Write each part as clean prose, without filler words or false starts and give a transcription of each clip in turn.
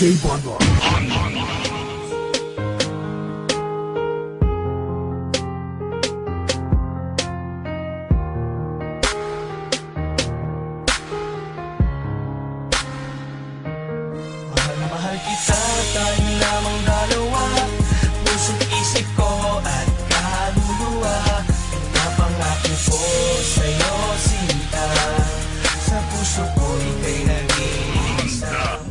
DJ Bonbon. Mahal na mahal kita, tayo lamang dalawa. Puso't isip ko at kaluluwa. Pinapangako ko sa'yo, sinta. Sa puso ko ika'y nag-iisa.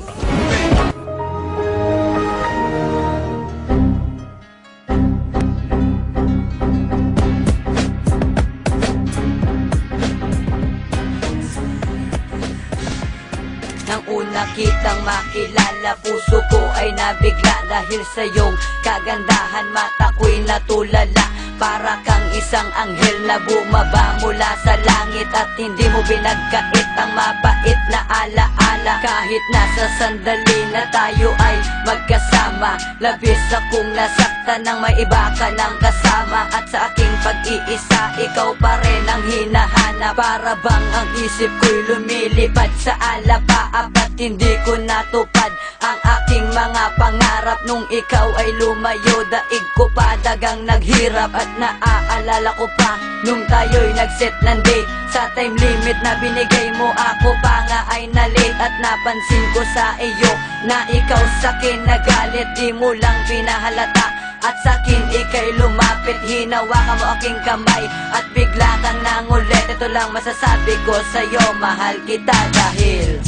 Nang una kitang makilala, puso ko ay nabigla dahil sa iyong kagandahan. Mata ko'y natulala, para kang isang anghel na bumaba mula sa langit. At hindi mo binagkait ang mabait na alaala. Kahit nasa sandali na tayo ay magkasama, labis akong nasaktan nang may iba ka ng kasama. At sa aking pag-iisa, ikaw pa rin ang hinahanap. Para bang ang isip ko'y lumilipad sa alapa. At hindi ko natupad ang aking mga pangarap. Nung ikaw ay lumayo, daig ko pa dagang naghirap. At naaalala ko pa nung tayo'y nag-set ng date. Sa time limit na binigay mo, ako pa nga ay na-late. At napansin ko sa iyo na ikaw sa'kin nagalit. Di mo lang pinahalata at sa'kin ika'y lumapit. Hinawakan mo aking kamay at bigla kang nangulit. Ito lang masasabi ko sa'yo, mahal kita dahil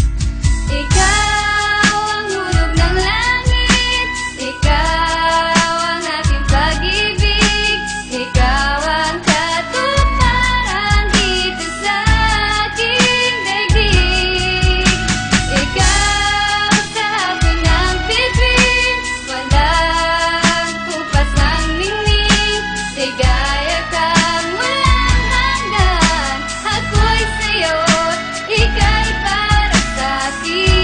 ikaw ang hulog ng langit, ikaw ang aking pag-ibig, ikaw ang katuparan dito sa aking daigdig. Ikaw sa akin ang bibig, walang kupas ng ningning, ligaya kang walang hanggan. Ako'y sa'yo, ika'y para sa'kin.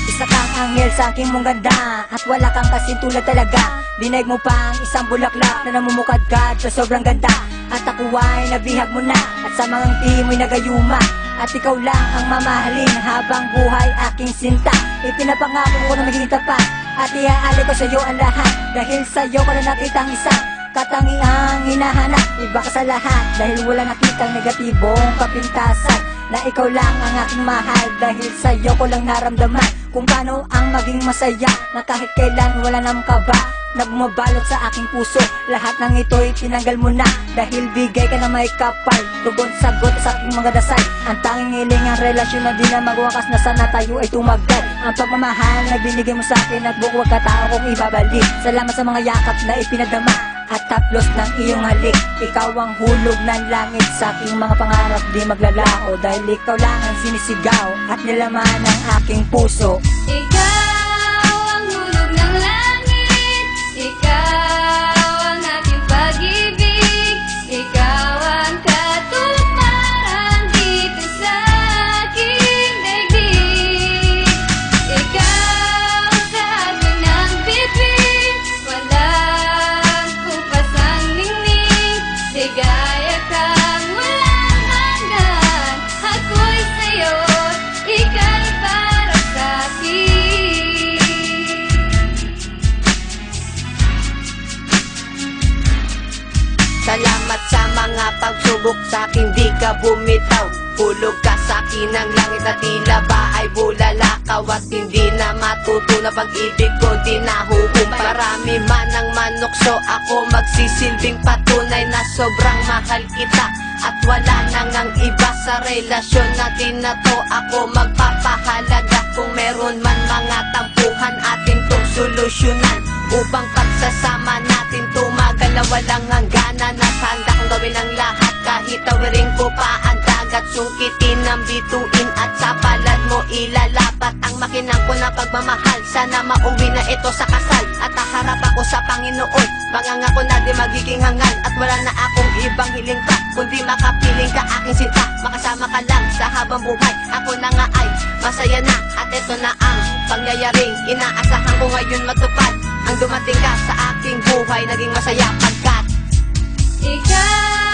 isa kang anghel sa aking mong ganda, at wala kang kasintulad talaga. Dinaig mo pa ang isang bulaklak na namumukadkad sa sobrang ganda. At ako ay nabihag mo na, at sa mga ngiti mo'y nagayuma. At ikaw lang ang mamahalin habang buhay aking sinta. Ipinapangako ko na magiging tapat, at iaali ko sa'yo ang lahat. Dahil sa'yo ko na nakitang isang katangiang hinahanap. Iba ka sa lahat dahil wala nakitang negatibong kapintasan. Na ikaw lang ang aking mahal, dahil sa'yo ko lang naramdaman kung paano ang maging masaya. Na kahit kailan wala nang kaba na bumabalot sa aking puso. Lahat ng ito'y tinanggal mo na, dahil bigay ka na may kapal. Tugon sagot sa aking mga dasal. Ang tanging hiling ang relasyon na di na magwakas, na sana tayo ay tumagal. Ang pagmamahal na binigay mo sa akin at bukwag katao kong ibabalik. Salamat sa mga yakap na ipinadama at taplos ng iyong halik. Ikaw ang hulog ng langit sa aking mga pangarap, di maglalao. Dahil ikaw lang ang sinisigaw at nilaman ng aking puso. Ikaw ang hulog ng langit, ikaw ang aking pag-ibig, ikaw ang katuparan dito sa aking daigdig. Ikaw sa akin ang bibig, walang kupas ang ningning, ligaya kang walang hanggan. Ako'y sa'yo, ika'y para sa'kin. Salamat sa mga pagsubok sa'kin, di ka bumitaw. Hulog ka sa'kin ng langit na tila ba ay bulalakaw. At hindi na matutunan pag-ibig ko, di nahuhumpay. Marami man ang manukso, ako magsisilbing patunay na sobrang mahal kita. At wala nang ang iba sa relasyon natin na to. Ako magpapahalaga kung meron man mga tampuhan, atin tong solusyonan. Upang pagsasama natin tumagal na walang hangganan. Nasanda kong gawin ang lahat, kahit tawirin ko pa ang dagat. Sungkitin ang bituin at sa palad mo ilalapat ang makinang ko na pagmamahal. Sana mauwi na ito sa kasal at haharap ako sa Panginoon. Pangangako na di magiging hangal, at wala na akong ibang hiling pa kundi makapiling ka aking sinta. Makasama ka lang sa habang buhay, ako na nga ay masaya na. At ito na ang pangyayaring inaasahan ko ngayon matupad. Ang dumating ka sa aking buhay, naging masaya pagkat Ikaw